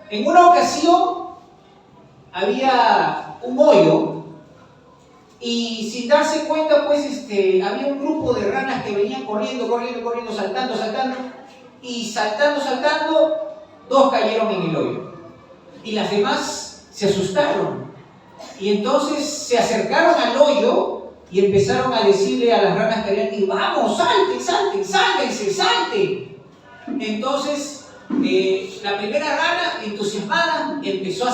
En una ocasión había un hoyo y sin darse cuenta, pues había un grupo de ranas que venían corriendo, saltando, y saltando, dos cayeron en el hoyo. Y las demás se asustaron. Y entonces se acercaron al hoyo y empezaron a decirle a las ranas que habían ido: ¡vamos, salten! Entonces la primera rana, entusiasmada, empezó a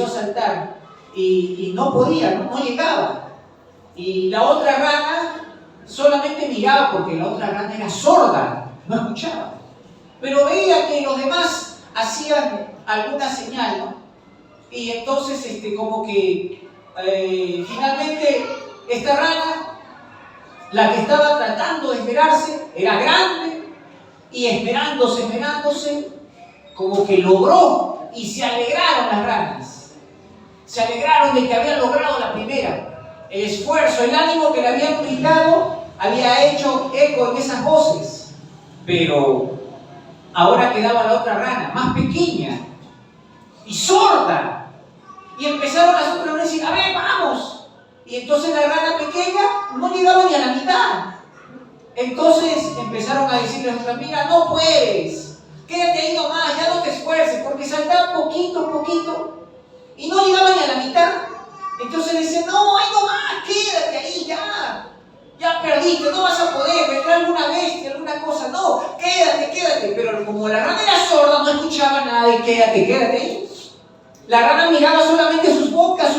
saltar y no podía, no llegaba. Y la otra rana solamente miraba, porque la otra rana era sorda, no escuchaba. Pero veía que los demás hacían alguna señal, ¿no? Y entonces como que finalmente esta rana, la que estaba tratando de esperarse, era grande, y esperándose, como que logró, y se alegraron las ranas. Se alegraron de que habían logrado la primera. El esfuerzo, el ánimo que le habían brindado había hecho eco en esas voces. Pero ahora quedaba la otra rana, más pequeña y sorda. Y empezaron las otras ranas a decir: a ver, vamos. Y entonces la rana pequeña no llegaba ni a la mitad. Entonces empezaron a decirle: mira, no puedes, quédate ahí nomás, ya no te esfuerces, porque saltaban poquito y no llegaban ni a la mitad. Entonces le dicen: no, ahí nomás, quédate ahí, ya perdiste, no vas a poder, vendrá alguna bestia, alguna cosa, no, quédate. Pero como la rana era sorda, no escuchaba nada de quédate ahí. La rana miraba solamente sus bocas,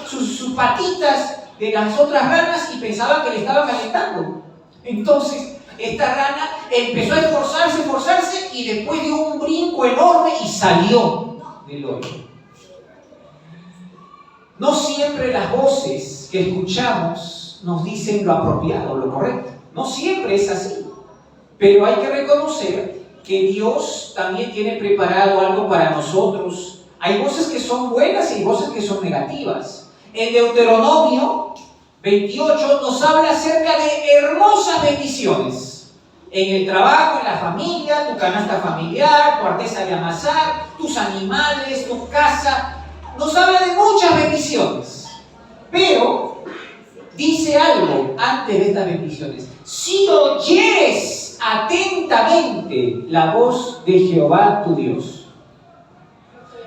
sus patitas de las otras ranas y pensaba que le estaban alentando. Entonces esta rana empezó a esforzarse y después dio un brinco enorme y salió del hoyo. No siempre las voces que escuchamos nos dicen lo apropiado, lo correcto. No siempre es así. Pero hay que reconocer que Dios también tiene preparado algo para nosotros. Hay voces que son buenas y hay voces que son negativas. En Deuteronomio 28 nos habla acerca de hermosas bendiciones. En el trabajo, en la familia, tu canasta familiar, tu artesa de amasar, tus animales, tu casa. Nos habla de muchas bendiciones. Pero dice algo antes de estas bendiciones: si oyeres atentamente la voz de Jehová tu Dios.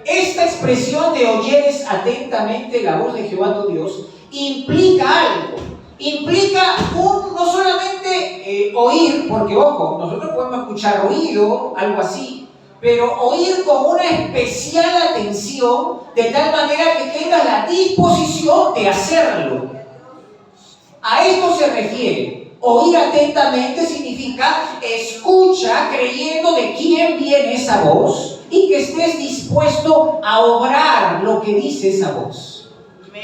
Esta expresión de oyeres atentamente la voz de Jehová tu Dios implica algo. Implica no solamente oír, porque ojo, nosotros podemos escuchar ruido, algo así, pero oír con una especial atención, de tal manera que tengas la disposición de hacerlo. A esto se refiere. Oír atentamente significa escucha creyendo de quién viene esa voz y que estés dispuesto a obrar lo que dice esa voz.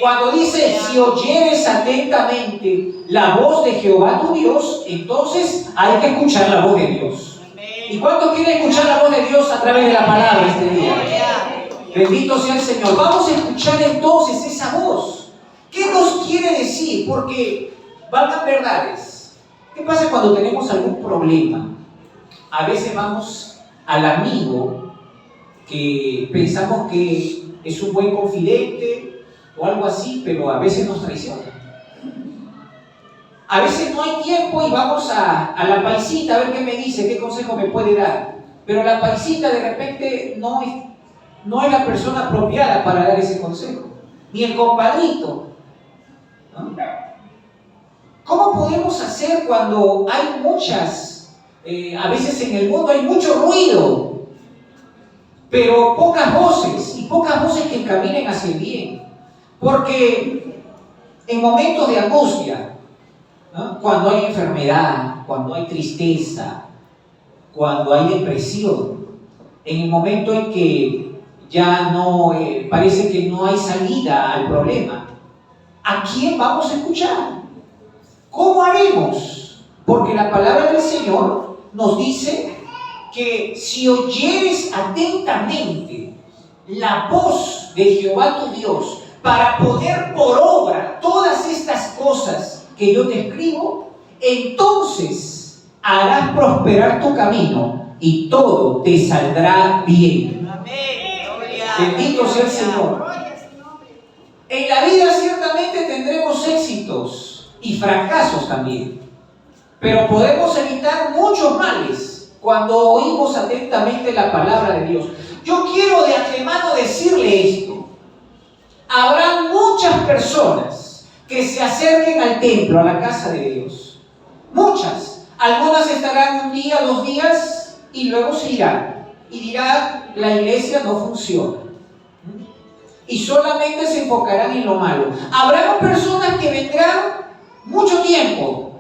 Cuando dice: si oyeres atentamente la voz de Jehová tu Dios, entonces hay que escuchar la voz de Dios. ¿Y cuántos quieren escuchar la voz de Dios a través de la palabra este día? Bendito sea el Señor. Vamos a escuchar entonces esa voz. ¿Qué nos quiere decir? Porque valgan verdades. ¿Qué pasa cuando tenemos algún problema? A veces vamos al amigo que pensamos que es un buen confidente o algo así, pero a veces nos traiciona. A veces no hay tiempo y vamos a la paisita a ver qué me dice, qué consejo me puede dar. Pero la paisita de repente no es la persona apropiada para dar ese consejo, ni el compadrito, ¿no? ¿Cómo podemos hacer cuando hay a veces en el mundo hay mucho ruido, pero pocas voces que encaminen hacia el bien? Porque en momentos de angustia, ¿no? Cuando hay enfermedad, cuando hay tristeza, cuando hay depresión, en el momento en que ya no parece que no hay salida al problema, ¿a quién vamos a escuchar? ¿Cómo haremos? Porque la palabra del Señor nos dice que si oyeres atentamente la voz de Jehová tu Dios para poner por obra todas estas cosas que yo te escribo, entonces harás prosperar tu camino y todo te saldrá bien. Amén. Bendito sea el Señor. En la vida ciertamente tendremos éxitos y fracasos también, pero podemos evitar muchos males cuando oímos atentamente la palabra de Dios. Yo quiero de antemano decirle esto. Habrá muchas personas que se acerquen al templo, a la casa de Dios. Muchas. Algunas estarán un día, 2 días y luego se irán. Y dirán, la iglesia no funciona. Y solamente se enfocarán en lo malo. Habrá personas que vendrán mucho tiempo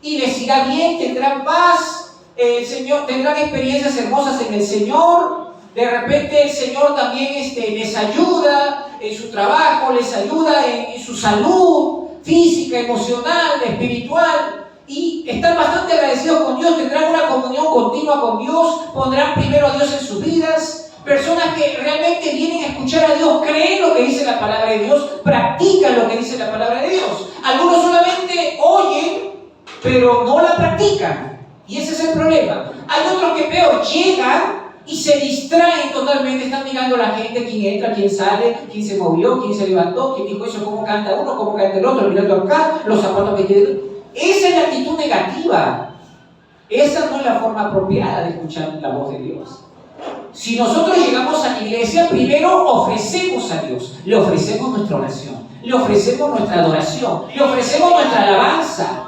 y les irá bien, tendrán paz, el Señor, tendrán experiencias hermosas en el Señor. De repente el Señor también les ayuda en su trabajo, les ayuda en su salud física, emocional, espiritual, y están bastante agradecidos con Dios, tendrán una comunión continua con Dios, pondrán primero a Dios en sus vidas. Personas que realmente vienen a escuchar a Dios, creen lo que dice la palabra de Dios, practican lo que dice la palabra de Dios. Algunos solamente oyen, pero no la practican, y ese es el problema. Hay otros que peor, llegan y se distraen totalmente, están mirando a la gente, quién entra, quién sale, quién se movió, quién se levantó, quién dijo eso, cómo canta uno, cómo canta el otro, mirando acá, los zapatos que tienen. Esa es la actitud negativa. Esa no es la forma apropiada de escuchar la voz de Dios. Si nosotros llegamos a la iglesia, primero ofrecemos a Dios, le ofrecemos nuestra oración, le ofrecemos nuestra adoración, le ofrecemos nuestra alabanza,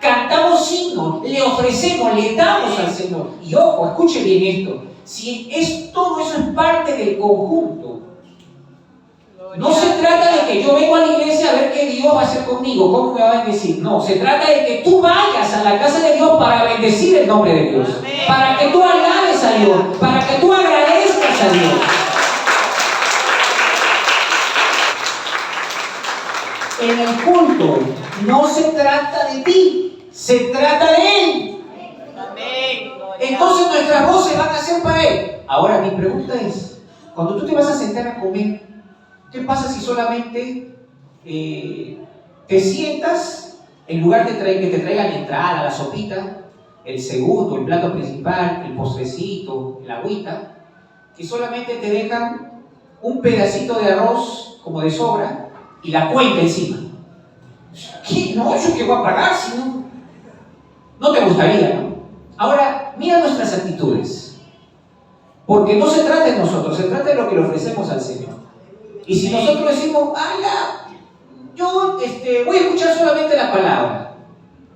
cantamos himnos, le ofrecemos, le damos al Señor. Y ojo, escuche bien esto, si todo eso es parte del conjunto, no se trata de que yo vengo a la iglesia a ver qué Dios va a hacer conmigo, cómo me va a bendecir. No, se trata de que tú vayas a la casa de Dios para bendecir el nombre de Dios, para que tú alabes a Dios, para que tú agradezcas a Dios. En el culto no se trata de ti, se trata de Él. Entonces nuestras voces van a ser para Él. Ahora mi pregunta es, cuando tú te vas a sentar a comer, ¿qué pasa si solamente te sientas, en lugar de que te traigan la entrada, la sopita, el segundo, el plato principal, el postrecito, la agüita, que solamente te dejan un pedacito de arroz como de sobra y la cuenta encima? ¿Qué? No, ¿yo qué voy a pagar si no? No te gustaría, ¿no? Ahora, mira nuestras actitudes, porque no se trata de nosotros, se trata de lo que le ofrecemos al Señor. Y si nosotros decimos, yo voy a escuchar solamente la palabra,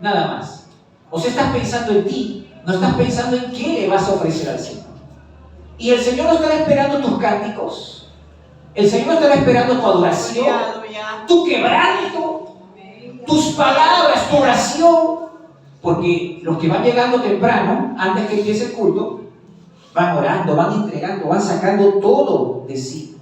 nada más. O sea, estás pensando en ti, no estás pensando en qué le vas a ofrecer al Señor. Y el Señor no estará esperando tus cánticos, el Señor no estará esperando tu adoración, tu quebranto, tus palabras, tu oración. Porque los que van llegando temprano, antes que empiece el culto, van orando, van entregando, van sacando todo de sí.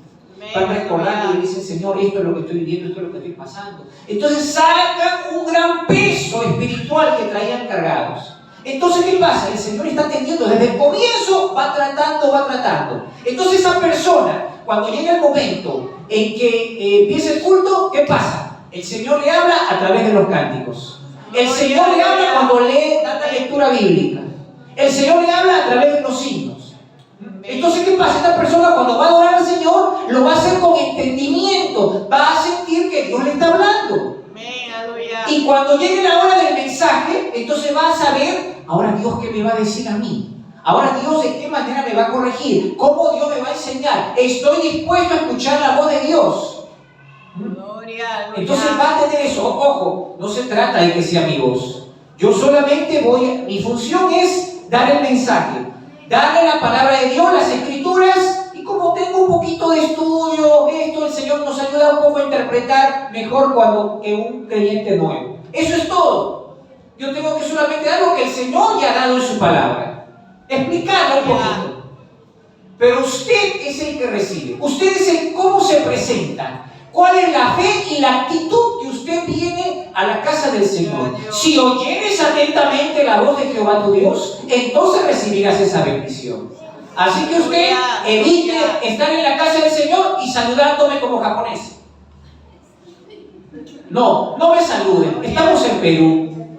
Van recordando y dicen, Señor, esto es lo que estoy viviendo, esto es lo que estoy pasando. Entonces sacan un gran peso espiritual que traían cargados. Entonces, ¿qué pasa? El Señor está atendiendo desde el comienzo, va tratando. Entonces esa persona, cuando llega el momento en que empieza el culto, ¿qué pasa? El Señor le habla a través de los cánticos. El Señor le habla cuando lee la lectura bíblica. El Señor le habla a través de los himnos. Entonces, ¿qué pasa? Esta persona cuando va a adorar al Señor, lo va a hacer con entendimiento. Va a sentir que Dios le está hablando. Y cuando llegue la hora del mensaje, entonces va a saber, ahora Dios qué me va a decir a mí. Ahora Dios de qué manera me va a corregir. ¿Cómo Dios me va a enseñar? Estoy dispuesto a escuchar la voz de Dios. Entonces va a tener eso. Ojo, no se trata de que sea mi voz. Yo solamente mi función es dar el mensaje, darle la palabra de Dios, las escrituras, y como tengo un poquito de estudio, el Señor nos ayuda un poco a interpretar mejor que un creyente nuevo. Eso es todo. Yo tengo que solamente dar lo que el Señor ya ha dado en su palabra, explicarlo un poquito. Pero usted es el que recibe, usted es el cómo se presenta. ¿Cuál es la fe y la actitud que usted viene a la casa del Señor? Si oyeres atentamente la voz de Jehová tu Dios, entonces recibirás esa bendición. Así que usted evite estar en la casa del Señor y saludándome como japonés. No me saluden. Estamos en Perú.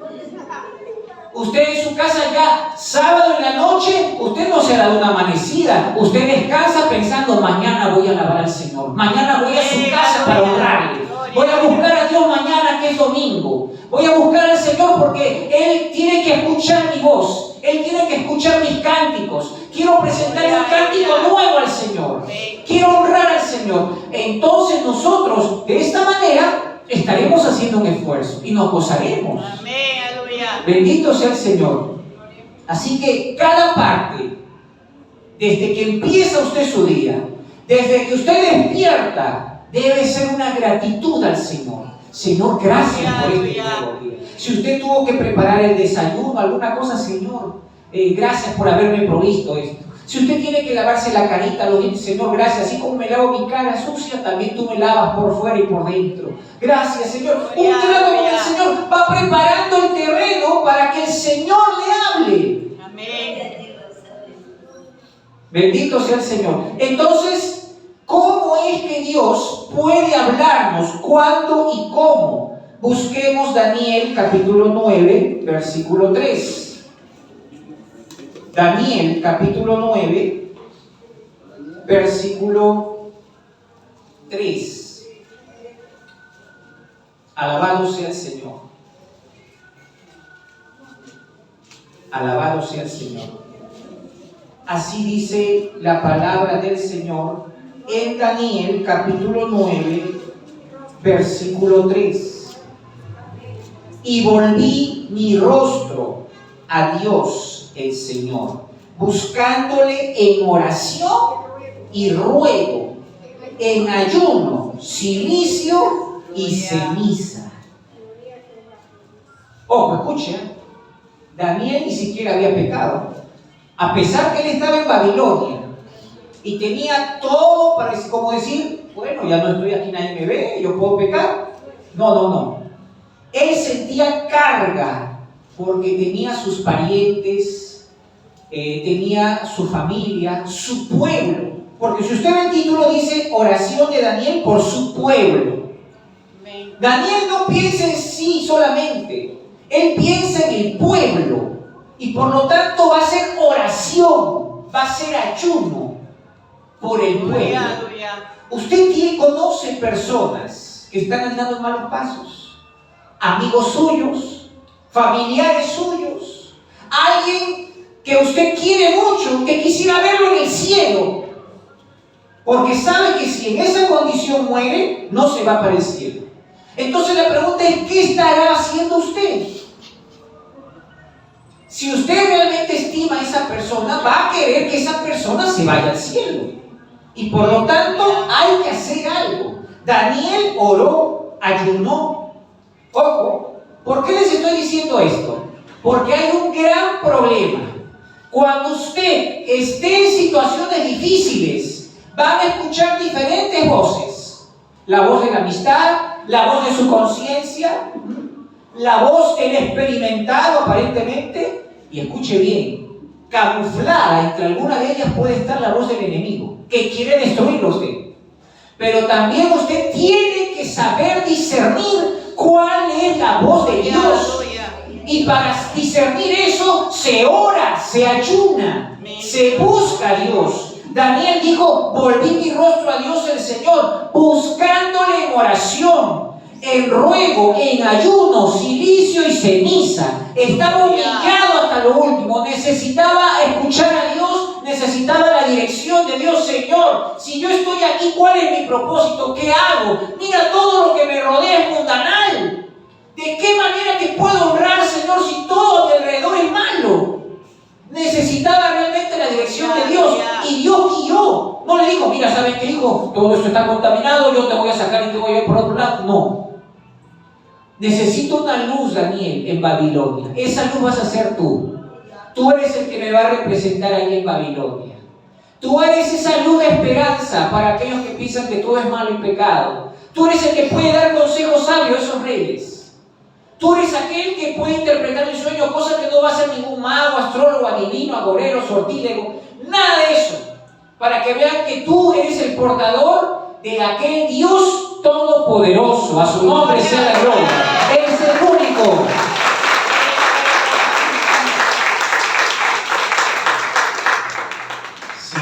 Usted en su casa ya, sábado en la noche, usted no se ha dado una amanecida. Usted descansa pensando, mañana voy a alabar al Señor. Mañana voy a su casa para honrarle. Voy a buscar a Dios mañana que es domingo. Voy a buscar al Señor porque Él tiene que escuchar mi voz. Él tiene que escuchar mis cánticos. Quiero presentar un cántico nuevo al Señor. Quiero honrar al Señor. Entonces nosotros, de esta manera, estaremos haciendo un esfuerzo y nos gozaremos. Amén, aleluya. Bendito sea el Señor. Así que cada parte, desde que empieza usted su día, desde que usted despierta, debe ser una gratitud al Señor. Señor, gracias por este nuevo día. Si usted tuvo que preparar el desayuno, alguna cosa, Señor, gracias por haberme provisto esto. Si usted tiene que lavarse la carita, los dientes, Señor, gracias. Así como me lavo mi cara sucia, también tú me lavas por fuera y por dentro. Gracias, Señor. Un trato con el Señor va preparando el terreno para que el Señor le hable. Amén. Bendito sea el Señor. Entonces, ¿cómo es que Dios puede hablarnos? ¿Cuándo y cómo? Busquemos Daniel capítulo 9, versículo 3. Daniel capítulo 9, versículo 3. Alabado sea el Señor. Alabado sea el Señor. Así dice la palabra del Señor en Daniel capítulo 9, versículo 3. Y volví mi rostro a Dios el Señor, buscándole en oración y ruego, en ayuno, cilicio y ceniza. Ojo, escuchen, Daniel ni siquiera había pecado, a pesar que él estaba en Babilonia y tenía todo para, como decir, bueno, ya no estoy aquí, nadie me ve, yo puedo pecar. No. Él sentía carga porque tenía sus parientes, tenía su familia, su pueblo. Porque si usted ve el título, dice oración de Daniel por su pueblo. Daniel no piensa en sí solamente, él piensa en el pueblo. Y por lo tanto va a ser oración, va a ser ayuno por el pueblo. Usted conoce personas que están andando en malos pasos. Amigos suyos, familiares suyos, alguien que usted quiere mucho, que quisiera verlo en el cielo, porque sabe que si en esa condición muere, no se va para el cielo. Entonces la pregunta es, ¿qué estará haciendo usted? Si usted realmente estima a esa persona, va a querer que esa persona se vaya al cielo. Y por lo tanto, hay que hacer algo. Daniel oró, ayunó. Ojo, ¿por qué les estoy diciendo esto? Porque hay un gran problema. Cuando usted esté en situaciones difíciles, van a escuchar diferentes voces. La voz de la amistad, la voz de su conciencia, la voz del experimentado aparentemente, y escuche bien, camuflada entre algunas de ellas puede estar la voz del enemigo, que quiere destruirlo a usted. Pero también usted tiene que saber discernir cuál es la voz de Dios. Y para discernir eso, se ora, se ayuna, se busca a Dios. Daniel dijo, volví mi rostro a Dios el Señor, buscándole en oración, en ruego, en ayuno, cilicio y ceniza. Estaba humillado hasta lo último, necesitaba escuchar a Dios, necesitaba la dirección de Dios. Señor, si yo estoy aquí, ¿cuál es mi propósito? ¿Qué hago? Mira, todo lo que me rodea es mundanal. ¿De qué manera que puedo honrar, Señor, si todo a mi alrededor es malo? Necesitaba realmente la dirección de Dios, y Dios guió. No le dijo, mira, ¿sabes qué, hijo? Todo esto está contaminado, yo te voy a sacar y te voy a ir por otro lado. No. Necesito una luz, Daniel, en Babilonia. Esa luz vas a ser tú. Tú eres el que me va a representar ahí en Babilonia. Tú eres esa luz de esperanza para aquellos que piensan que todo es malo y pecado. Tú eres el que puede dar consejos sabios a esos reyes. Tú eres aquel que puede interpretar el sueño, cosa que no va a ser ningún mago, astrólogo, adivino, agorero, sortílego. Nada de eso. Para que vean que tú eres el portador de aquel Dios todopoderoso. A su nombre sea la gloria. Él es el único.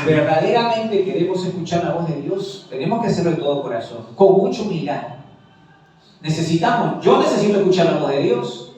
verdaderamente queremos escuchar la voz de Dios, tenemos que hacerlo de todo corazón, con mucha humildad. Yo necesito escuchar la voz de Dios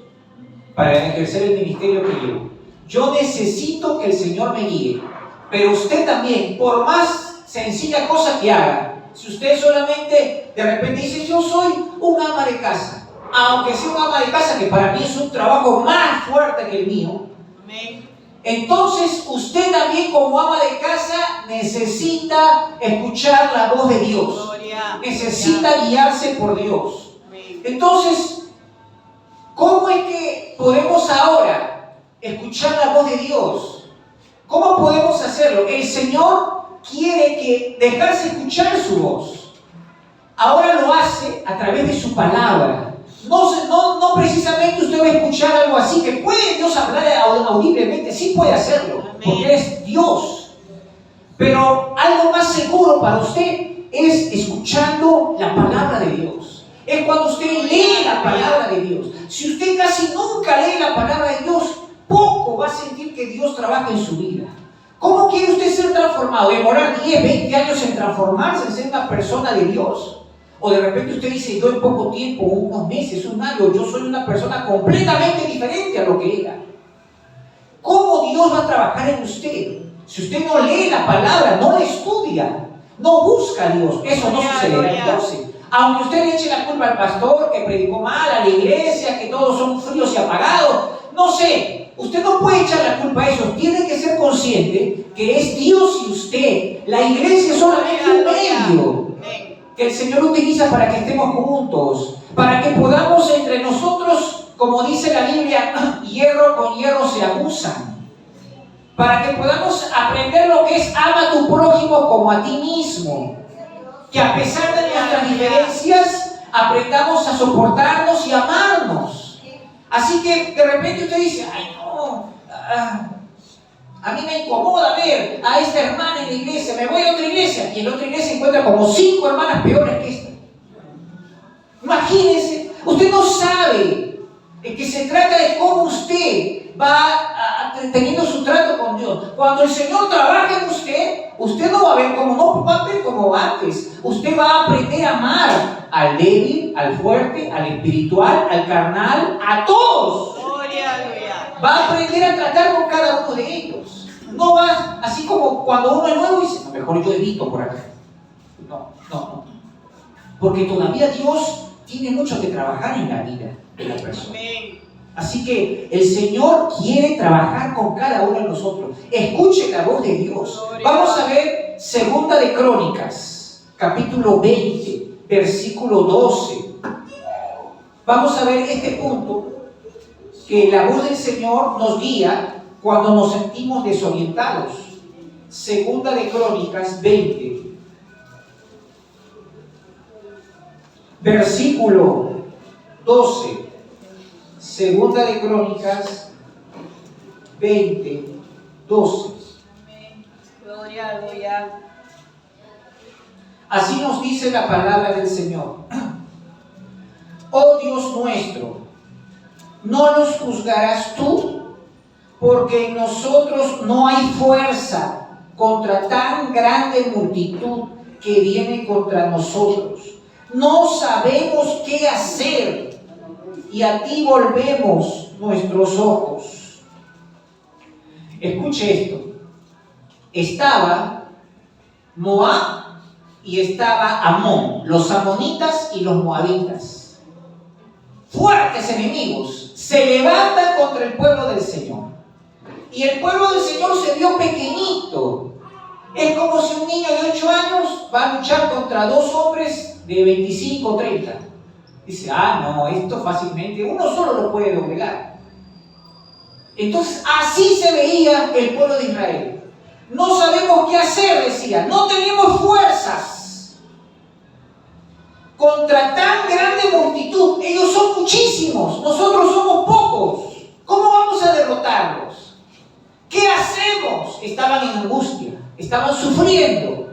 para ejercer el ministerio que llevo. Yo necesito que el Señor me guíe, pero usted también, por más sencilla cosa que haga, si usted solamente de repente dice, yo soy un ama de casa, aunque sea un ama de casa, que para mí es un trabajo más fuerte que el mío, Amén. entonces usted también como ama de casa necesita escuchar la voz de Dios, Gloria. necesita guiarse por Dios. Amén. Entonces, ¿cómo es que podemos ahora escuchar la voz de Dios? ¿Cómo podemos hacerlo? El Señor quiere que dejarse escuchar su voz. Ahora lo hace a través de su palabra. No precisamente usted va a escuchar algo así, que puede Dios hablar audiblemente, sí puede hacerlo, porque es Dios. Pero algo más seguro para usted es escuchando la palabra de Dios. Es cuando usted lee la palabra de Dios. Si usted casi nunca lee la palabra de Dios, poco va a sentir que Dios trabaja en su vida. ¿Cómo quiere usted ser transformado? ¿Demorar 10, 20 años en transformarse, en ser una persona de Dios? O de repente usted dice, yo en poco tiempo, unos meses, un año, yo soy una persona completamente diferente a lo que era. ¿Cómo Dios va a trabajar en usted? Si usted no lee la palabra, no la estudia, no busca a Dios, eso no sucederá entonces. Aunque usted le eche la culpa al pastor que predicó mal, a la iglesia, que todos son fríos y apagados, no sé, usted no puede echar la culpa a eso. Tiene que ser consciente que es Dios y usted. La iglesia es solamente un medio que el Señor utiliza para que estemos juntos, para que podamos entre nosotros, como dice la Biblia, hierro con hierro se acusan, para que podamos aprender lo que es ama a tu prójimo como a ti mismo, que a pesar de nuestras diferencias aprendamos a soportarnos y amarnos. Así que de repente usted dice, ay no, a mí me incomoda ver a esta hermana en la iglesia, me voy a otra iglesia, y en la otra iglesia encuentra como 5 hermanas peores que esta. Imagínense, usted no sabe que se trata de cómo usted va teniendo su trato con Dios. Cuando el Señor trabaja en usted no va a ver como, no va a ver como antes. Usted va a aprender a amar al débil, al fuerte, al espiritual, al carnal, a todos. Va a aprender a tratar con cada uno de ellos. No va así como cuando uno es nuevo y dice, no, mejor yo evito por acá. No. Porque todavía Dios tiene mucho que trabajar en la vida de la persona. Así que el Señor quiere trabajar con cada uno de nosotros. Escuche la voz de Dios. Vamos a ver 2 de Crónicas, capítulo 20, versículo 12. Vamos a ver este punto, que la voz del Señor nos guía cuando nos sentimos desorientados. 2 de Crónicas 20, versículo 12. 2 de Crónicas 20, 12. Gloria. Así nos dice la palabra del Señor. Oh Dios nuestro, ¿no nos juzgarás tú? Porque en nosotros no hay fuerza contra tan grande multitud que viene contra nosotros. No sabemos qué hacer y a ti volvemos nuestros ojos. Escuche esto. Estaba Moab y estaba Amón, los amonitas y los moabitas. Fuertes enemigos se levantan contra el pueblo del Señor. Y el pueblo del Señor se vio pequeñito. Es como si un niño de 8 años va a luchar contra 2 hombres de 25 o 30. Dice, no, esto fácilmente uno solo lo puede doblegar. Entonces así se veía el pueblo de Israel. No sabemos qué hacer, decía, no tenemos fuerzas contra tan grande multitud. Ellos son muchísimos, nosotros somos pocos. ¿Cómo vamos a derrotarlos? ¿Qué hacemos? Estaban en angustia, estaban sufriendo.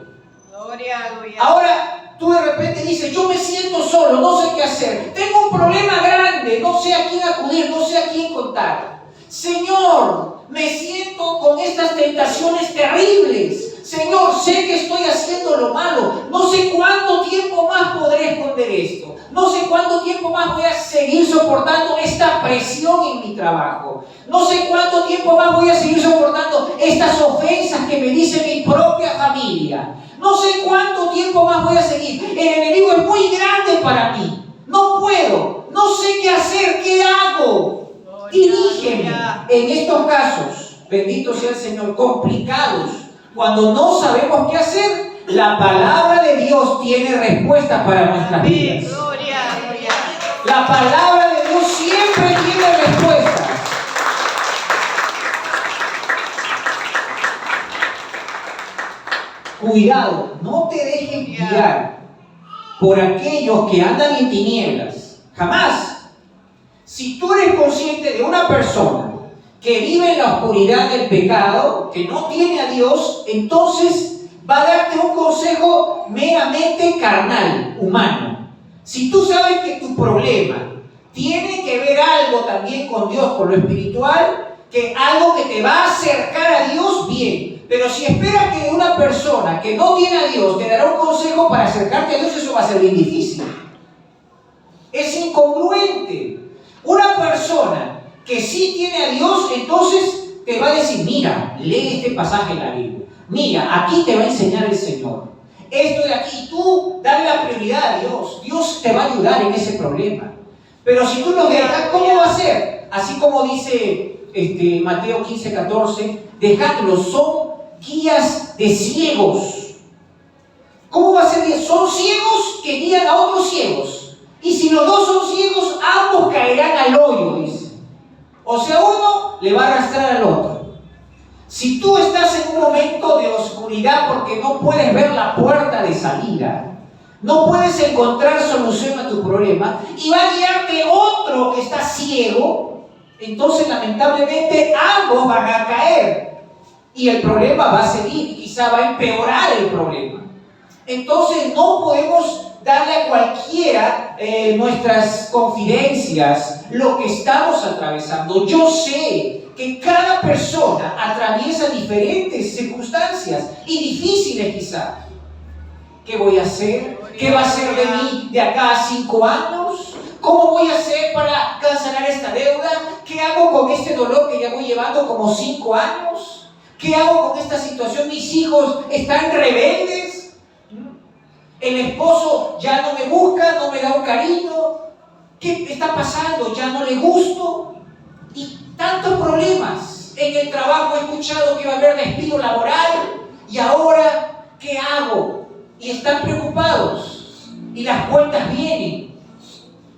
Gloria. Ahora tú de repente dices, yo me siento solo, no sé qué hacer, tengo un problema grande, no sé a quién acudir, no sé a quién contar. Señor, me siento con estas tentaciones terribles. Señor, sé que estoy haciendo lo malo. No sé cuánto tiempo más podré esconder esto. No sé cuánto tiempo más voy a seguir soportando esta presión en mi trabajo. No sé cuánto tiempo más voy a seguir soportando estas ofensas que me dice mi propia familia. No sé cuánto tiempo más voy a seguir. El enemigo es muy grande para mí. No puedo. No sé qué hacer. ¿Qué hago? Dirígeme en estos casos, bendito sea el Señor, complicados. Cuando no sabemos qué hacer, la palabra de Dios tiene respuesta para nuestras vidas. La palabra de Dios siempre tiene respuesta. Cuidado, no te dejes guiar por aquellos que andan en tinieblas. Jamás. Si tú eres consciente de una persona que vive en la oscuridad del pecado, que no tiene a Dios, entonces va a darte un consejo meramente carnal, humano. Si tú sabes que tu problema tiene que ver algo también con Dios, con lo espiritual, que algo que te va a acercar a Dios, bien. Pero si esperas que una persona que no tiene a Dios te dará un consejo para acercarte a Dios, eso va a ser bien difícil. Es incongruente. Una persona que sí tiene a Dios, entonces te va a decir, mira, lee este pasaje en la Biblia. Mira, aquí te va a enseñar el Señor. Esto de aquí, tú dale la prioridad a Dios. Dios te va a ayudar en ese problema. Pero si tú lo dejas, ¿cómo va a ser? Así como dice Mateo 15:14, dejadlos, son guías de ciegos. ¿Cómo va a ser? Son ciegos que guían a otros ciegos. Y si los dos son ciegos, ambos caerán al hoyo, dice. O sea, uno le va a arrastrar al otro. Si tú estás en un momento de oscuridad porque no puedes ver la puerta de salida, no puedes encontrar solución a tu problema, y va a guiarte otro que está ciego, entonces lamentablemente ambos van a caer. Y el problema va a seguir, y quizá va a empeorar el problema. Entonces no podemos darle a cualquiera nuestras confidencias, lo que estamos atravesando. Yo sé que cada persona atraviesa diferentes circunstancias y difíciles quizá. ¿Qué voy a hacer? ¿Qué va a ser de mí de acá a 5 años? ¿Cómo voy a hacer para cancelar esta deuda? ¿Qué hago con este dolor que ya voy llevando como 5 años? ¿Qué hago con esta situación? Mis hijos están rebeldes. El esposo ya no me busca, no me da un cariño. ¿Qué está pasando? Ya no le gusto. Y tantos problemas. En el trabajo he escuchado que va a haber despido laboral. ¿Y ahora qué hago? Y están preocupados. Y las cuentas vienen.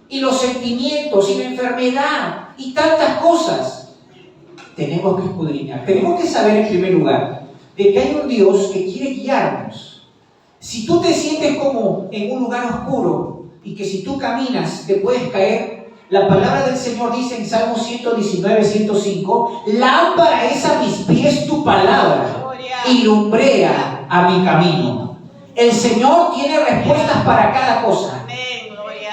Y los sentimientos, y la enfermedad, y tantas cosas. Tenemos que escudriñar. Tenemos que saber en primer lugar de que hay un Dios que quiere guiarnos. Si tú te sientes como en un lugar oscuro y que si tú caminas te puedes caer, la palabra del Señor dice en Salmo 119:105, lámpara es a mis pies tu palabra y lumbrea a mi camino. El Señor tiene respuestas para cada cosa.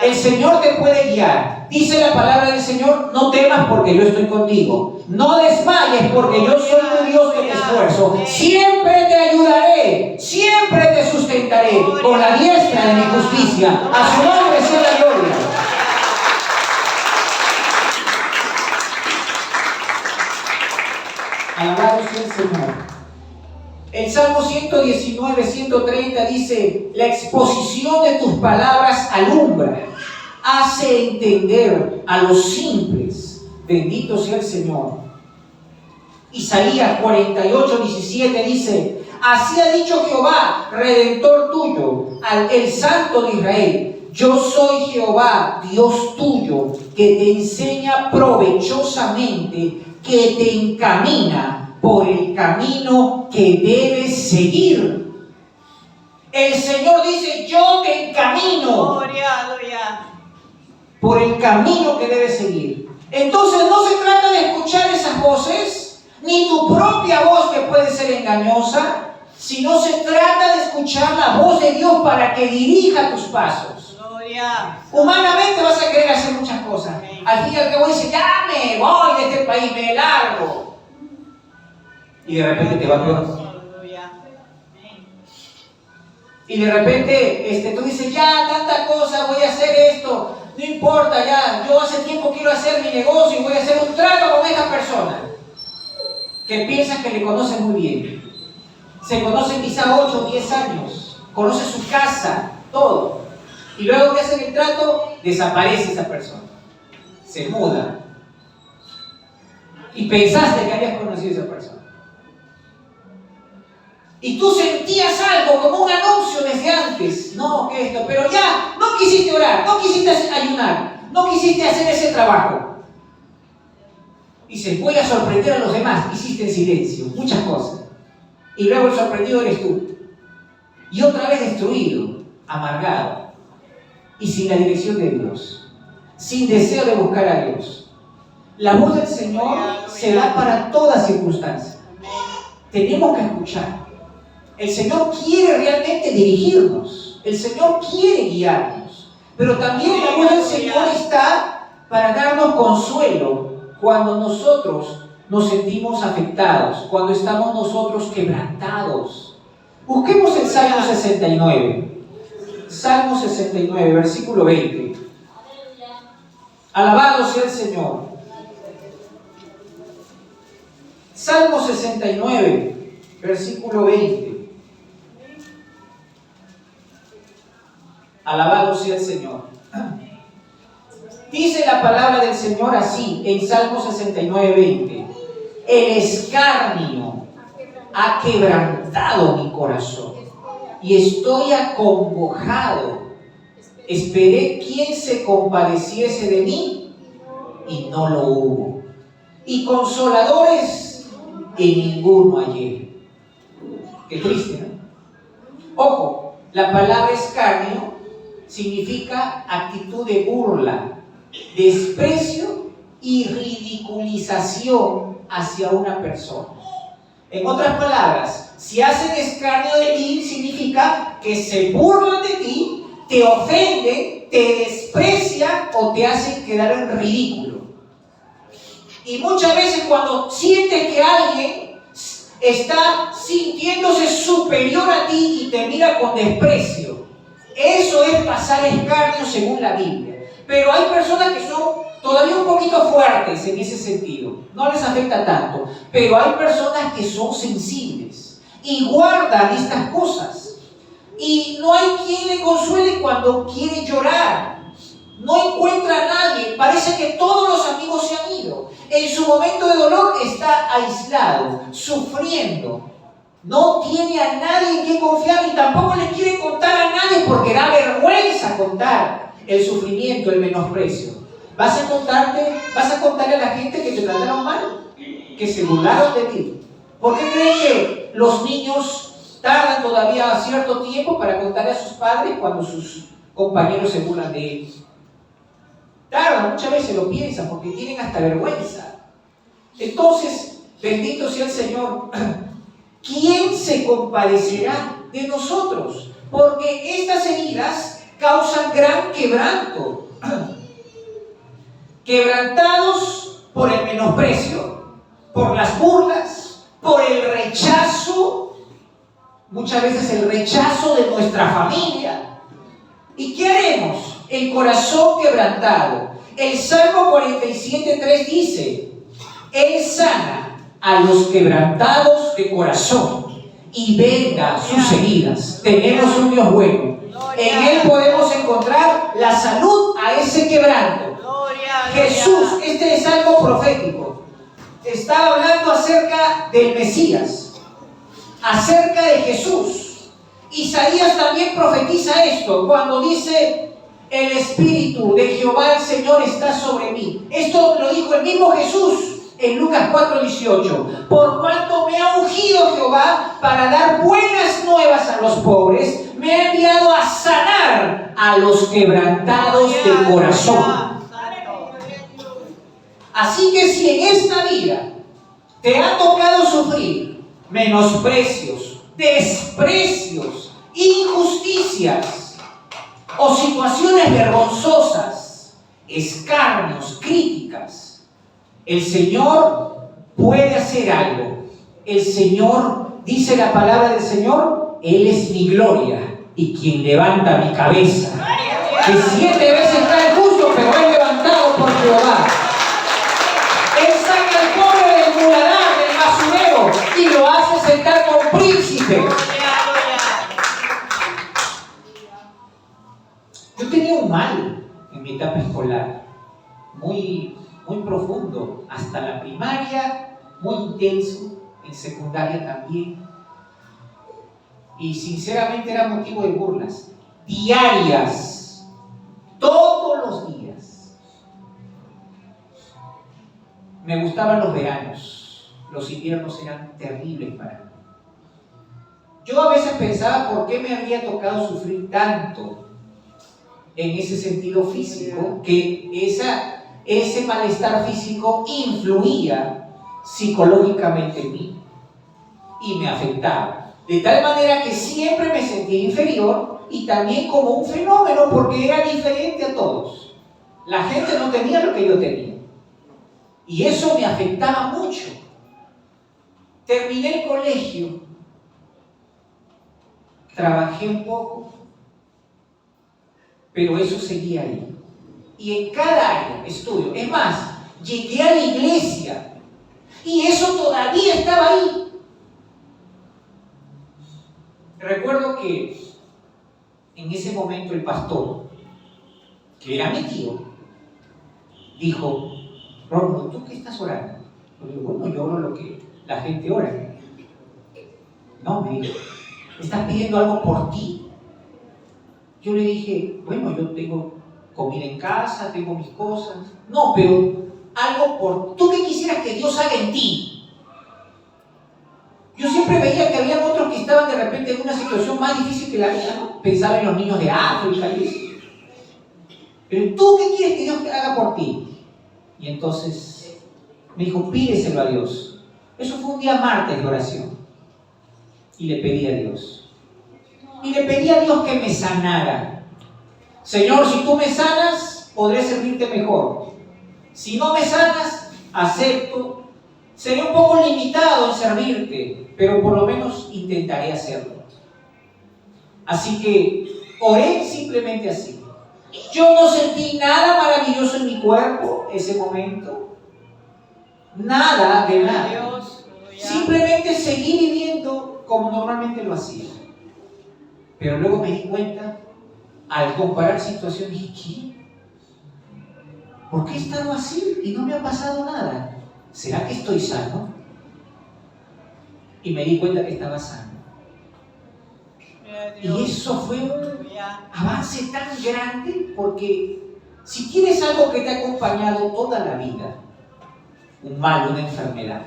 El Señor te puede guiar. Dice la palabra del Señor, no temas porque yo estoy contigo. No desmayes porque yo soy tu Dios que te esfuerzo. Siempre te ayudaré, siempre te sustentaré con la diestra de mi justicia. A su nombre sea la gloria. Alabado sea el Señor. El Salmo 119:130 dice, la exposición de tus palabras alumbra, hace entender a los simples. Bendito sea el Señor. Isaías 48:17 dice, así ha dicho Jehová, Redentor tuyo, el Santo de Israel, yo soy Jehová, Dios tuyo, que te enseña provechosamente, que te encamina por el camino que debes seguir. El Señor dice, yo te encamino por el camino que debes seguir. Entonces no se trata de escuchar esas voces, ni tu propia voz que puede ser engañosa, sino se trata de escuchar la voz de Dios para que dirija tus pasos. Humanamente vas a querer hacer muchas cosas. Al fin y al cabo dices, ya me voy de este país, me largo. Y de repente te va peor. Y de repente tú dices, ya, tanta cosa, voy a hacer esto, no importa, ya, yo hace tiempo quiero hacer mi negocio y voy a hacer un trato con esta persona. Que piensas que le conoces muy bien. Se conocen quizá 8 o 10 años, conoce su casa, todo. Y luego que hacen el trato, desaparece esa persona. Se muda. Y pensaste que habías conocido a esa persona. Y tú sentías algo como un anuncio desde antes. No, que esto, pero ya no quisiste orar, no quisiste ayunar, no quisiste hacer ese trabajo. Y se voy a sorprender a los demás. Hiciste en silencio muchas cosas. Y luego el sorprendido eres tú. Y otra vez destruido, amargado. Y sin la dirección de Dios. Sin deseo de buscar a Dios. La voz del Señor se da para toda circunstancia. Tenemos que escuchar. El Señor quiere realmente dirigirnos. El Señor quiere guiarnos. Pero también la voz del Señor está para darnos consuelo cuando nosotros nos sentimos afectados, cuando estamos nosotros quebrantados. Busquemos el Salmo 69. Salmo 69, versículo 20. Alabado sea el Señor. Salmo 69, versículo 20. Alabado sea el Señor. Dice la palabra del Señor así, en Salmo 69, 20. El escarnio ha quebrantado mi corazón y estoy acongojado. Esperé quien se compadeciese de mí y no lo hubo. Y consoladores en ninguno hallé. Qué triste, ¿no? Ojo, la palabra escarnio significa actitud de burla, desprecio y ridiculización hacia una persona. En otras palabras, si hacen escarnio de ti, significa que se burlan de ti, te ofenden, te desprecian o te hacen quedar en ridículo. Y muchas veces cuando sientes que alguien está sintiéndose superior a ti y te mira con desprecio, eso es pasar escarnio según la Biblia. Pero hay personas que son todavía un poquito fuertes en ese sentido, no les afecta tanto, pero hay personas que son sensibles y guardan estas cosas y no hay quien le consuele cuando quiere llorar, no encuentra a nadie, parece que todos los amigos se han ido, en su momento de dolor está aislado, sufriendo, no tiene a nadie en quien confiar y tampoco le quiere contar a nadie porque da vergüenza contar el sufrimiento, el menosprecio. ¿Vas a contarle a la gente que te trataron mal? Que se burlaron de ti. ¿Por qué creen que los niños tardan todavía cierto tiempo para contarle a sus padres cuando sus compañeros se burlan de ellos? Tardan, muchas veces lo piensan porque tienen hasta vergüenza. Entonces, bendito sea el Señor. ¿Quién se compadecerá de nosotros? Porque estas heridas causan gran quebranto. Quebrantados por el menosprecio, por las burlas, por el rechazo, muchas veces el rechazo de nuestra familia. ¿Y qué haremos? El corazón quebrantado. El Salmo 47:3 dice: Él sana a los quebrantados de corazón y venda sus heridas. Tenemos un Dios bueno. En Él podemos encontrar la salud a ese quebranto. Jesús, este es algo profético, está hablando acerca del Mesías, acerca de Jesús. Isaías también profetiza esto cuando dice: el Espíritu de Jehová el Señor está sobre mí. Esto lo dijo el mismo Jesús en Lucas 4:18. Por cuanto me ha ungido Jehová para dar buenas nuevas a los pobres, me ha enviado a sanar a los quebrantados de corazón. Así que si en esta vida te ha tocado sufrir menosprecios, desprecios, injusticias o situaciones vergonzosas, escarnios, críticas, el Señor puede hacer algo. El Señor, dice la palabra del Señor, Él es mi gloria y quien levanta mi cabeza. Que 7 veces cae el justo, pero es levantado por Jehová. Él saca al pobre del muladar, del basurero, y lo hace sentar con príncipe. Yo tenía un mal en mi etapa escolar, muy profundo, hasta la primaria, muy intenso, en secundaria también. Y sinceramente era motivo de burlas, diarias, todos los días. Me gustaban los veranos, los inviernos eran terribles para mí. Yo a veces pensaba por qué me había tocado sufrir tanto en ese sentido físico, que ese malestar físico influía psicológicamente en mí y me afectaba. De tal manera que siempre me sentía inferior y también como un fenómeno porque era diferente a todos. La gente no tenía lo que yo tenía. Y eso me afectaba mucho. Terminé el colegio, trabajé un poco, pero eso seguía ahí. Y en cada área estudio. Es más, llegué a la iglesia y eso todavía estaba ahí. Recuerdo que en ese momento el pastor, que era mi tío, dijo: Rómulo, ¿tú qué estás orando? Yo digo: bueno, yo oro lo que la gente ora. No, me dijo: ¿estás pidiendo algo por ti? Yo le dije: bueno, yo tengo comida en casa, tengo mis cosas. No, pero algo por... ¿Tú qué quisieras que Dios haga en ti? Yo siempre veía que había otros que estaban de repente en una situación más difícil que la mía, ¿no? Pensaba en los niños de África y eso. Pero ¿tú qué quieres que Dios haga por ti? Y entonces me dijo: pídeselo a Dios. Eso fue un día martes de oración. Y le pedí a Dios. Y le pedí a Dios que me sanara. Señor, si tú me sanas, podré servirte mejor. Si no me sanas, acepto. Seré un poco limitado en servirte, pero por lo menos intentaré hacerlo. Así que oré simplemente así. Yo no sentí nada maravilloso en mi cuerpo ese momento. Nada de nada. Simplemente seguí viviendo como normalmente lo hacía. Pero luego me di cuenta, al comparar situaciones, dije: ¿qué? ¿Por qué he estado así y no me ha pasado nada? ¿Será que estoy sano? Y me di cuenta que estaba sano. Y eso fue un avance tan grande, porque si tienes algo que te ha acompañado toda la vida, un mal, una enfermedad,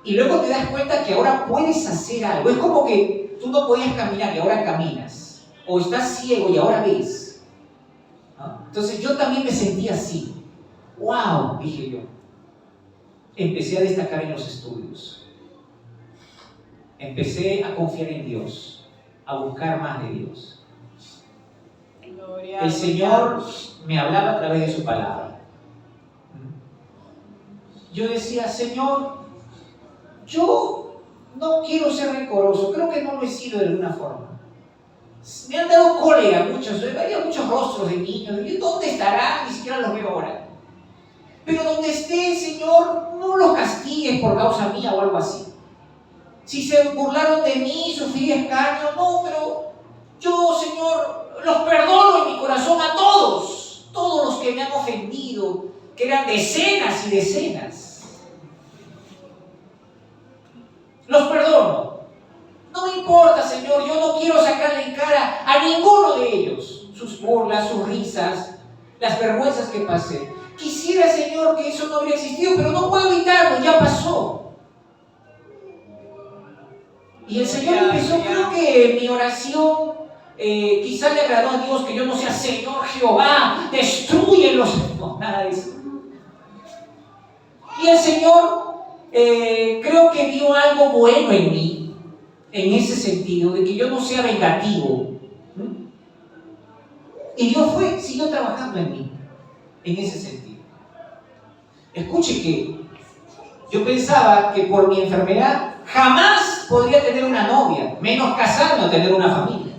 y luego te das cuenta que ahora puedes hacer algo, es como que tú no podías caminar y ahora caminas, o estás ciego y ahora ves, ¿no? Entonces yo también me sentí así. ¡Wow!, dije yo. Empecé a destacar en los estudios. Empecé a confiar en Dios, a buscar más de Dios. El Señor me hablaba a través de su palabra. Yo decía: Señor, yo no quiero ser rencoroso, creo que no lo he sido de alguna forma. Me han dado cólera muchos, había muchos rostros de niños. ¿Dónde estarán? Ni siquiera los veo ahora. Pero donde esté, Señor, no los castigues por causa mía o algo así. Si se burlaron de mí, sufrí escarnio, no, pero yo, Señor, los perdono en mi corazón a todos los que me han ofendido, que eran decenas y decenas. Los perdono. No me importa, Señor, yo no quiero sacarle en cara a ninguno de ellos sus burlas, sus risas, las vergüenzas que pasé. Quisiera, Señor, que eso no hubiera existido, pero no puedo evitarlo, ya pasó. Y el Señor empezó, creo que mi oración quizá le agradó a Dios, que yo no sea: Señor Jehová, destrúyelos. No, nada de eso. Y el Señor creo que vio algo bueno en mí, en ese sentido, de que yo no sea vengativo. Y Dios siguió trabajando en mí, en ese sentido. Escuche que yo pensaba que por mi enfermedad jamás podría tener una novia, menos casarme o tener una familia.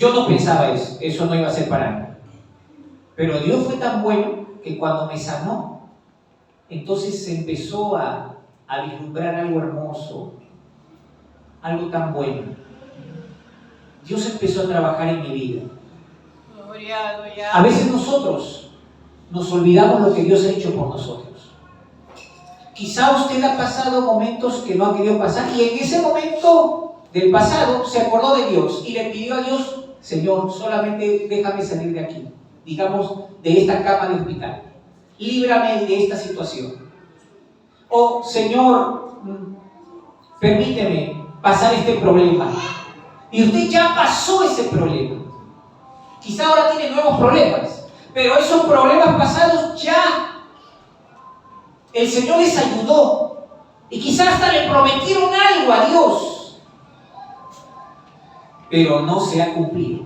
Yo no pensaba eso no iba a ser para mí. Pero Dios fue tan bueno que cuando me sanó, entonces se empezó a vislumbrar algo hermoso, algo tan bueno. Dios empezó a trabajar en mi vida. A veces nosotros nos olvidamos lo que Dios ha hecho por nosotros. Quizá usted ha pasado momentos que no ha querido pasar y en ese momento del pasado se acordó de Dios y le pidió a Dios: Señor, solamente déjame salir de aquí, digamos, de esta cama de hospital. Líbrame de esta situación. O, Señor, permíteme pasar este problema. Y usted ya pasó ese problema. Quizá ahora tiene nuevos problemas, pero esos problemas pasados ya el Señor les ayudó. Y quizá hasta le prometieron algo a Dios, pero no se ha cumplido.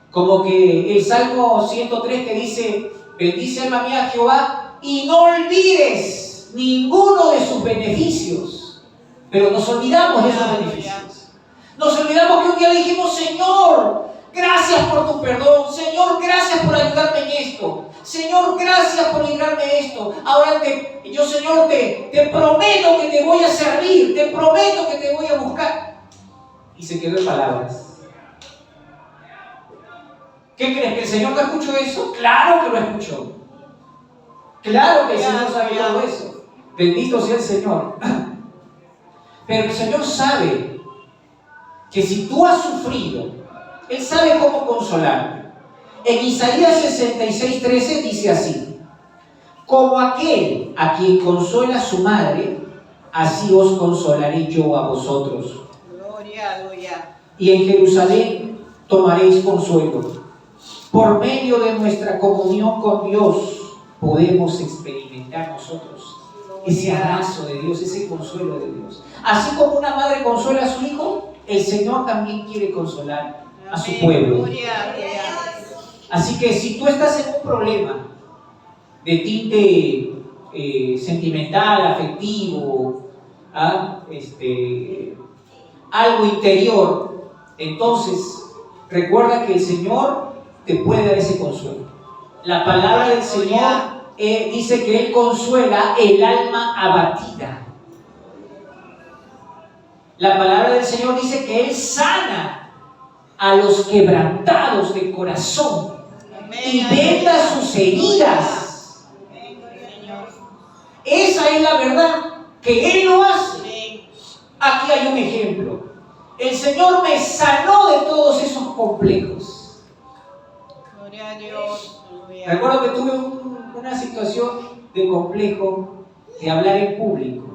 Como que el Salmo 103 que dice: bendice alma mía a Jehová y no olvides ninguno de sus beneficios. Pero nos olvidamos de esos beneficios. Nos olvidamos que un día le dijimos: Señor, gracias por tu perdón. Señor, gracias por ayudarme en esto. Señor, gracias por librarme de esto. Ahora yo, Señor, te prometo que te voy a servir. Te prometo que te voy a buscar. Y se quedó en palabras. ¿Qué crees? ¿Que el Señor no escuchó eso? Claro que lo escuchó. Claro que el Señor sabe todo eso. Bendito sea el Señor. Pero el Señor sabe que si tú has sufrido, Él sabe cómo consolarte. En Isaías 66:13 dice así: como aquel a quien consuela su madre, así os consolaré yo a vosotros. Gloria. Y en Jerusalén tomaréis consuelo. Por medio de nuestra comunión con Dios podemos experimentar nosotros ese abrazo de Dios, ese consuelo de Dios. Así como una madre consuela a su hijo, el Señor también quiere consolar a su pueblo. Así que si tú estás en un problema de tinte sentimental, afectivo, algo interior, entonces recuerda que el Señor te puede dar ese consuelo. La palabra del Señor dice que Él consuela el alma abatida. La palabra del Señor dice que Él sana a los quebrantados de corazón y venda sus heridas. Esa es la verdad, que Él lo hace. Aquí hay un ejemplo. El Señor me sanó de todos esos complejos. Gloria a Dios. Recuerdo que tuve una situación de complejo de hablar en público.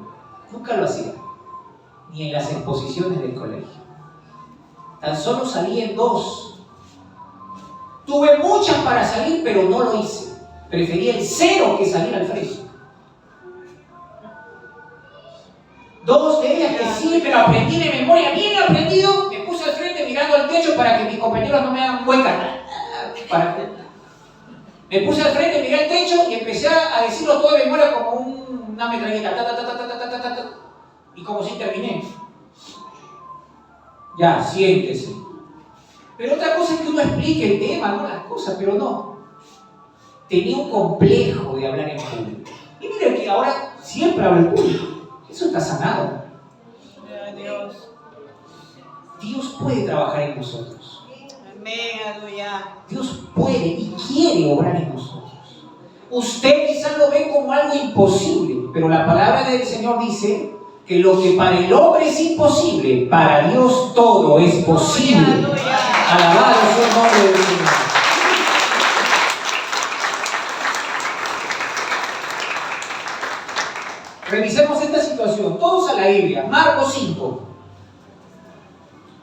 Nunca lo hacía, ni en las exposiciones del colegio. Tan solo salí en 2. Tuve muchas para salir, pero no lo hice. Preferí el 0 que salir al frente. 2 de ellas que sí, pero aprendí de memoria, bien aprendido. Me puse al frente mirando al techo para que mis compañeros no me hagan huecas. Me puse al frente, miré al techo y empecé a decirlo todo de memoria como una metralleta. Y como si terminé. Ya, siéntese. Pero otra cosa es que uno explique el tema, no las cosas, pero no. Tenía un complejo de hablar en público. Y mire que ahora siempre hablo en público. Eso está sanado. Dios puede trabajar en nosotros. Dios puede y quiere obrar en nosotros. Usted quizás lo ve como algo imposible, pero la palabra del Señor dice que lo que para el hombre es imposible, para Dios todo es posible. Alabado sea el nombre del Señor. Revisemos esta situación, todos a la Biblia. Marcos 5.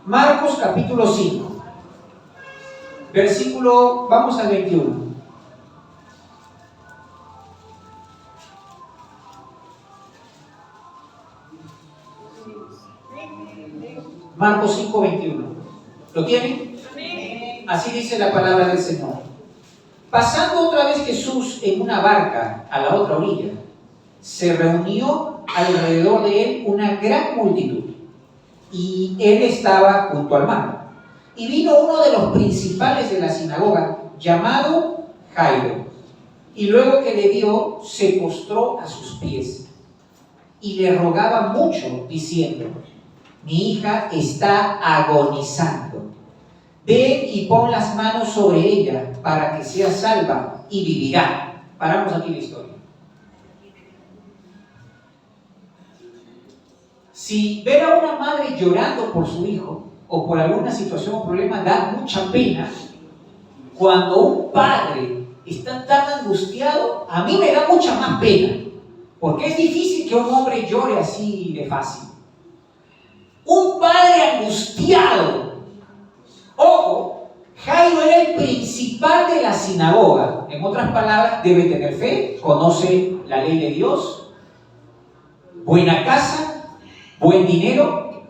Marcos capítulo 5. Versículo, vamos al 21. Marcos 5, 21. ¿Lo tienen? Así dice la palabra del Señor. Pasando otra vez Jesús en una barca a la otra orilla, se reunió alrededor de él una gran multitud, y él estaba junto al mar. Y vino uno de los principales de la sinagoga, llamado Jairo, y luego que le vio, se postró a sus pies y le rogaba mucho, diciendo: mi hija está agonizando. Ve y pon las manos sobre ella para que sea salva y vivirá. Paramos aquí la historia. Si ver a una madre llorando por su hijo o por alguna situación o problema da mucha pena, cuando un padre está tan angustiado, a mí me da mucha más pena, porque es difícil que un hombre llore así de fácil. Un padre angustiado. Ojo, Jairo era el principal de la sinagoga. En otras palabras, debe tener fe, conoce la ley de Dios, buena casa, buen dinero,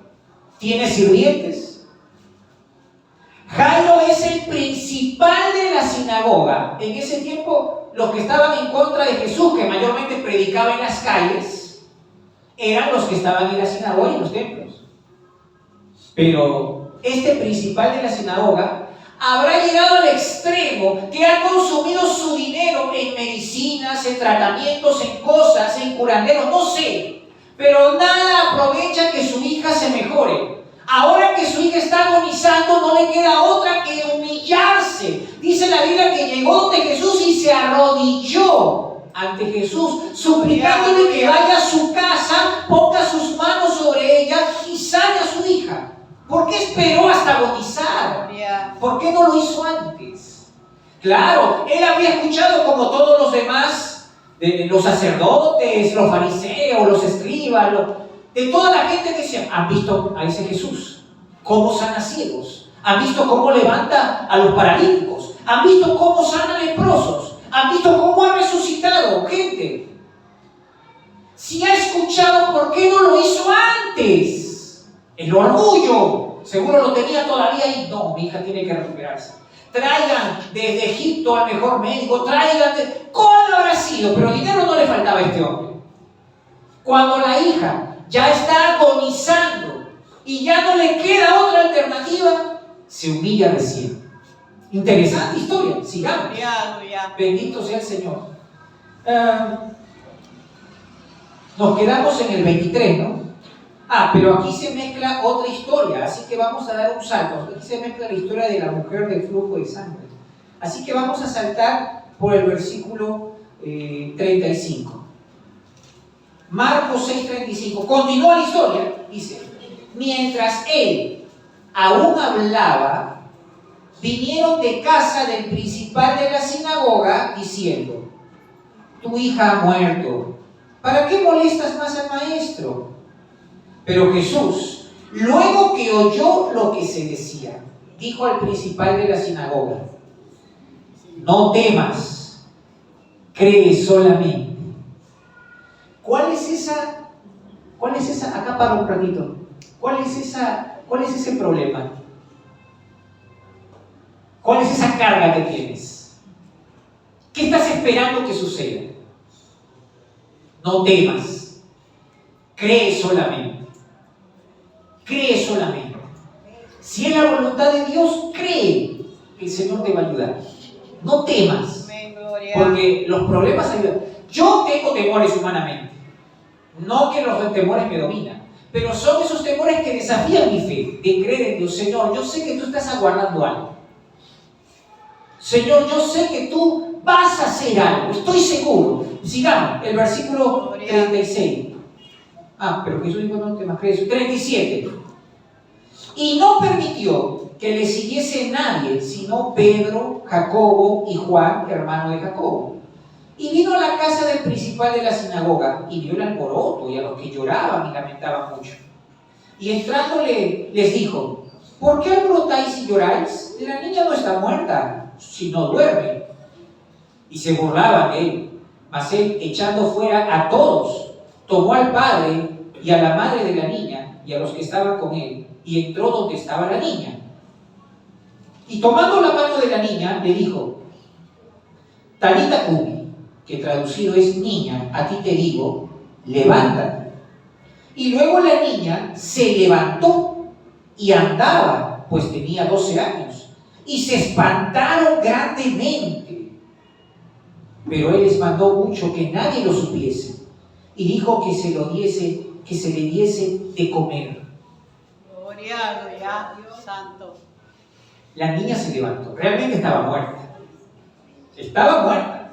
tiene sirvientes. Jairo es el principal de la sinagoga. En ese tiempo, los que estaban en contra de Jesús, que mayormente predicaba en las calles, eran los que estaban en la sinagoga y en los templos. Pero este principal de la sinagoga habrá llegado al extremo que ha consumido su dinero en medicinas, en tratamientos, en cosas, en curanderos, no sé. Pero nada aprovecha que su hija se mejore. Ahora que su hija está agonizando, no le queda otra que humillarse. Dice la Biblia que llegó ante Jesús y se arrodilló ante Jesús, suplicándole que vaya a su casa, ponga sus manos sobre ella y sane a su hija. ¿Por qué esperó hasta agonizar? ¿Por qué no lo hizo antes? Claro, él había escuchado, como todos los demás, de los sacerdotes, los fariseos, los escribas, de toda la gente que decía: ¿han visto a ese Jesús? ¿Cómo sana ciegos? ¿Han visto cómo levanta a los paralíticos? ¿Han visto cómo sana leprosos? ¿Han visto cómo ha resucitado gente? Si ha escuchado, ¿por qué no lo hizo antes? El orgullo, seguro lo tenía todavía y no, mi hija tiene que recuperarse. Traigan desde Egipto al mejor médico, ¿cómo habrá sido? Pero dinero no le faltaba a este hombre. Cuando la hija ya está agonizando y ya no le queda otra alternativa, se humilla recién. Interesante historia, sigamos. Bendito sea el Señor. Nos quedamos en el 23, ¿no? Pero aquí se mezcla otra historia, así que vamos a dar un salto. Aquí se mezcla la historia de la mujer del flujo de sangre. Así que vamos a saltar por el versículo 35. Marcos 6:35. Continúa la historia, dice: mientras él aún hablaba, vinieron de casa del principal de la sinagoga diciendo: tu hija ha muerto, ¿para qué molestas más al maestro? Pero Jesús, luego que oyó lo que se decía, dijo al principal de la sinagoga: no temas, cree solamente. ¿Cuál es esa? Acá paro un ratito. ¿Cuál es ese problema? ¿Cuál es esa carga que tienes? ¿Qué estás esperando que suceda? No temas, cree solamente. Cree solamente. Si es la voluntad de Dios, cree que el Señor te va a ayudar. No temas, porque los problemas ayudan. Yo tengo temores humanamente, no que los temores me dominan, pero son esos temores que desafían mi fe, de creer en Dios. Señor, yo sé que tú estás aguardando algo. Señor, yo sé que tú vas a hacer algo, estoy seguro. Sigamos, el versículo 36. Pero Jesús dijo: no temas, cree eso. 37. Y no permitió que le siguiese nadie, sino Pedro, Jacobo y Juan, hermano de Jacobo. Y vino a la casa del principal de la sinagoga, y vio el alboroto, y a los que lloraban y lamentaban mucho. Y entrándole, les dijo: ¿por qué alborotáis y lloráis? La niña no está muerta, sino duerme. Y se burlaban de él. Mas él, echando fuera a todos, tomó al padre y a la madre de la niña y a los que estaban con él, y entró donde estaba la niña. Y tomando la mano de la niña, le dijo: Talita cumi, que traducido es niña, a ti te digo, levántate. Y luego la niña se levantó y andaba, pues tenía 12 años, y se espantaron grandemente. Pero él les mandó mucho que nadie lo supiese, y dijo que se le diese de comer. Gloria a Dios santo. La niña se levantó, realmente estaba muerta. Estaba muerta.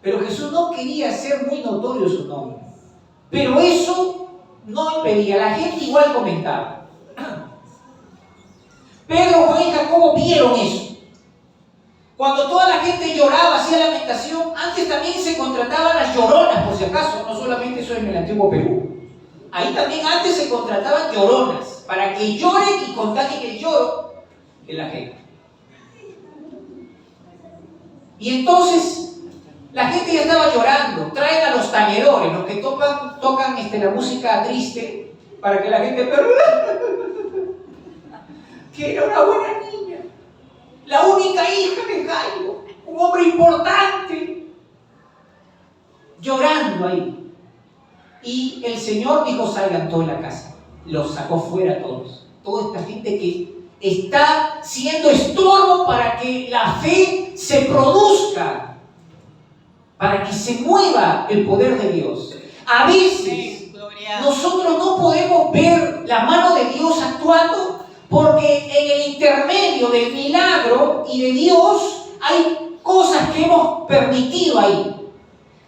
Pero Jesús no quería hacer muy notorio su nombre. Pero eso no impedía, la gente igual comentaba. Pedro, Juan y Jacobo vieron eso. Cuando toda la gente lloraba, hacía lamentación, antes también se contrataban las lloronas, por si acaso, no solamente eso en el antiguo Perú. Ahí también antes se contrataban lloronas, para que lloren y contagien el lloro de la gente. Y entonces, la gente ya estaba llorando, traen a los tañedores, los que tocan la música triste, para que la gente que era una buena niña, la única hija de Jairo, un hombre importante, llorando ahí. Y el Señor dijo: salgan todos de la casa. Los sacó fuera todos. Toda esta gente que está siendo estorbo para que la fe se produzca, para que se mueva el poder de Dios. A veces nosotros no podemos ver la mano de Dios actuando, porque en el intermedio del milagro y de Dios hay cosas que hemos permitido ahí.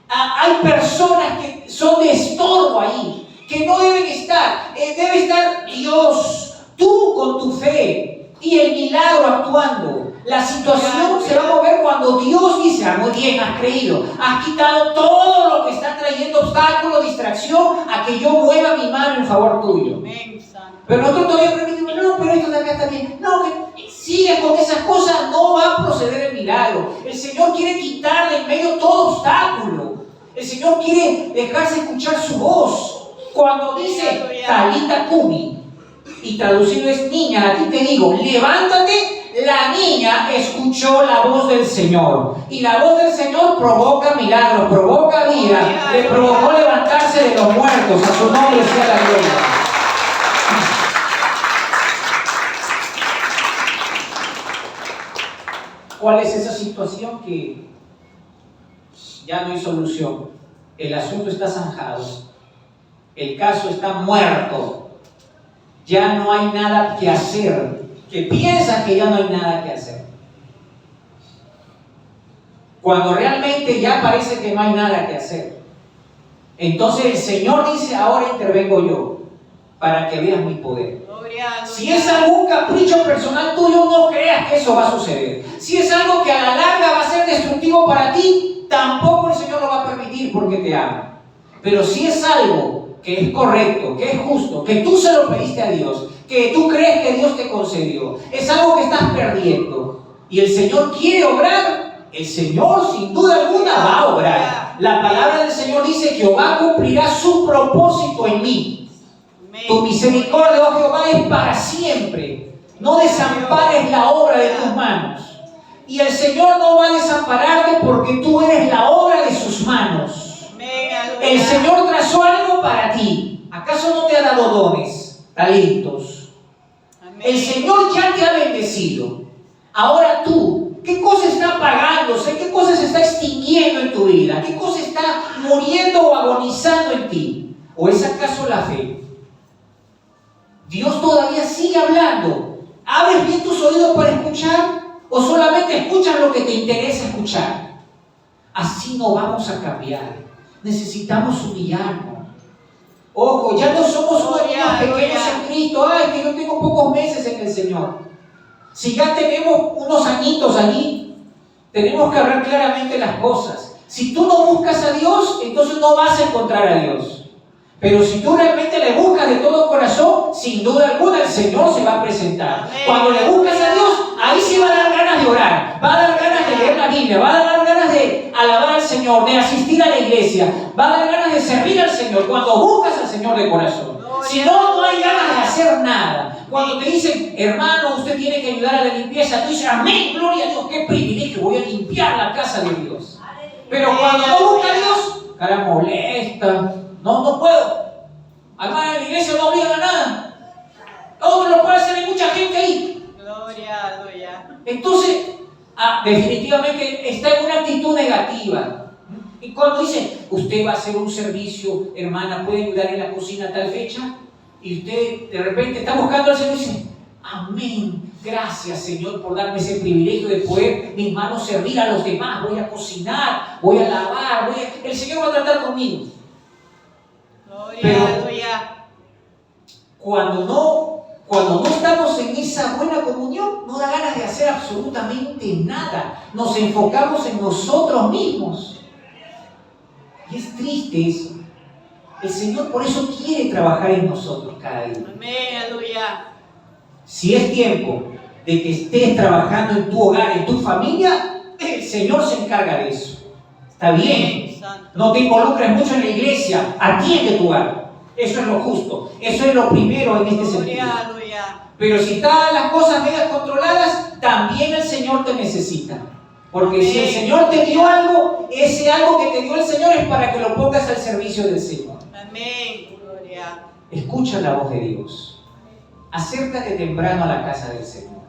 Hay personas que son de estorbo ahí, que no deben estar. Debe estar Dios, tú con tu fe y el milagro actuando. La situación se va a mover cuando Dios dice: muy bien, has creído, has quitado todo lo que está trayendo obstáculo, distracción, a que yo mueva mi mano en favor tuyo. Pero nosotros todavía permitimos: no, pero esto de acá está bien. No, que sigue con esas cosas, no va a proceder el milagro. El Señor quiere quitar de en medio todo obstáculo. El Señor quiere dejarse escuchar su voz. Cuando dice Talita Kumi, y traducido es: niña, a ti te digo, levántate. La niña escuchó la voz del Señor, y la voz del Señor provoca milagros, provoca vida, le provocó levantarse de los muertos. A su nombre sea la gloria. ¿Cuál es esa situación que ya no hay solución? El asunto está zanjado, el caso está muerto, ya no hay nada que hacer, que piensan que ya no hay nada que hacer, cuando realmente ya parece que no hay nada que hacer. Entonces el Señor dice: ahora intervengo yo, para que veas mi poder. Si es algún capricho personal tuyo, no creas que eso va a suceder. Si es algo que a la larga va a ser destructivo para ti, tampoco el Señor lo va a permitir, porque te ama. Pero si es algo que es correcto, que es justo, que tú se lo pediste a Dios, que tú crees que Dios te concedió, es algo que estás perdiendo, y el Señor quiere obrar, el Señor sin duda alguna va a obrar. La palabra del Señor dice: Jehová cumplirá su propósito en mí. Tu misericordia, oh Jehová, es para siempre. No desampares la obra de tus manos. Y el Señor no va a desampararte, porque tú eres la obra de sus manos. El Señor trazó algo para ti. ¿Acaso no te ha dado dones, talentos? El Señor ya te ha bendecido. Ahora tú, ¿qué cosa está apagándose? ¿Qué cosa se está extinguiendo en tu vida? ¿Qué cosa está muriendo o agonizando en ti? ¿O es acaso la fe? Dios todavía sigue hablando. ¿Abres bien tus oídos para escuchar, o solamente escuchas lo que te interesa escuchar? Así no vamos a cambiar. Necesitamos humillarnos. Ojo, ya no somos unos niños pequeños en Cristo. Ay, que yo tengo pocos meses en el Señor. Si ya tenemos unos añitos allí, tenemos que hablar claramente las cosas. Si tú no buscas a Dios, entonces no vas a encontrar a Dios. Pero si tú realmente le buscas de todo corazón, sin duda alguna el Señor se va a presentar. Cuando le buscas a Dios, ahí sí va a dar ganas de orar, va a dar ganas de leer la Biblia, va a dar ganas de alabar al Señor, de asistir a la iglesia, va a dar ganas de servir al Señor, cuando buscas al Señor de corazón. Si no, no hay ganas de hacer nada. Cuando te dicen: hermano, usted tiene que ayudar a la limpieza, tú dices: amén, gloria a Dios, qué privilegio, voy a limpiar la casa de Dios. Pero cuando no busca a Dios, cara molesta. No puedo. Además, en la iglesia no obligan a nada. Otro lo puede hacer en definitivamente está en una actitud negativa. Y cuando dicen, usted va a hacer un servicio, hermana, puede ayudar en la cocina a tal fecha, y usted de repente está buscando al Señor y dice, amén, gracias Señor por darme ese privilegio de poder, mis manos, servir a los demás, voy a cocinar, voy a lavar, el Señor va a tratar conmigo. Pero cuando no estamos en esa buena comunión, no da ganas de hacer absolutamente nada. Nos enfocamos en nosotros mismos. Y es triste eso. El Señor por eso quiere trabajar en nosotros cada día. Amén, aleluya. Si es tiempo de que estés trabajando en tu hogar, en tu familia, el Señor se encarga de eso. Está bien. No te involucres mucho en la iglesia. Atiende tu hogar. Eso es lo justo. Eso es lo primero en este sentido. Pero si están las cosas medias controladas, también el Señor te necesita. Porque si el Señor te dio algo, ese algo que te dio el Señor es para que lo pongas al servicio del Señor. Amén. Gloria. Escucha la voz de Dios. Acércate temprano a la casa del Señor.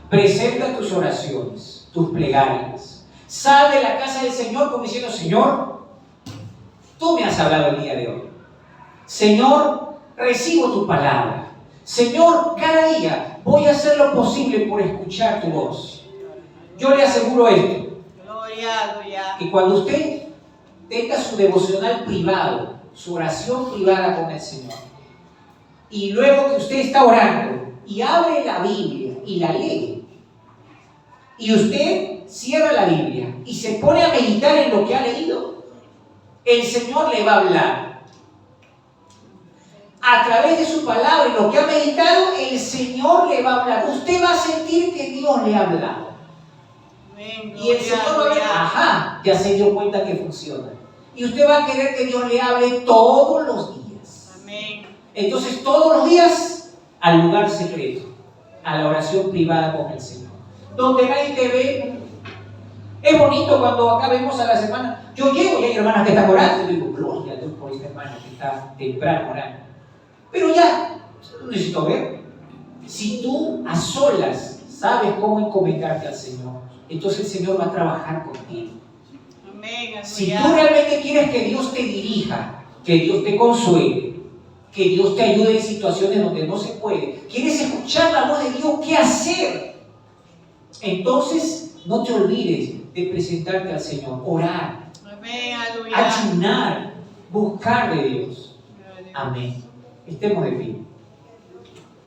Presenta tus oraciones, tus plegarias. Sal de la casa del Señor como diciendo, Señor, tú me has hablado el día de hoy. Señor, recibo tu palabra. Señor, cada día voy a hacer lo posible por escuchar tu voz. Yo le aseguro esto, que cuando usted tenga su devocional privado, su oración privada con el Señor, y luego que usted está orando y abre la Biblia y la lee, y usted cierra la Biblia y se pone a meditar en lo que ha leído, el Señor le va a hablar. A través de su palabra y lo que ha meditado, el Señor le va a hablar. Usted va a sentir que Dios le ha hablado. Y el Señor va a ver, ajá, ya se dio cuenta que funciona. Y usted va a querer que Dios le hable todos los días. Amén. Entonces, todos los días, al lugar secreto, a la oración privada con el Señor. Donde nadie te ve. Es bonito cuando acá vemos a la semana. Yo llego y hay hermanas que están orando. Y digo, gloria a Dios por esta hermana que está temprano orando. Pero ya, no necesito ver. Si tú a solas sabes cómo encomendarte al Señor, entonces el Señor va a trabajar contigo. Amén. Si tú realmente quieres que Dios te dirija, que Dios te consuele, que Dios te ayude en situaciones donde no se puede, quieres escuchar la voz de Dios, ¿qué hacer? Entonces no te olvides de presentarte al Señor, orar, amén, ayunar, buscar de Dios. Amén. Estemos de pie.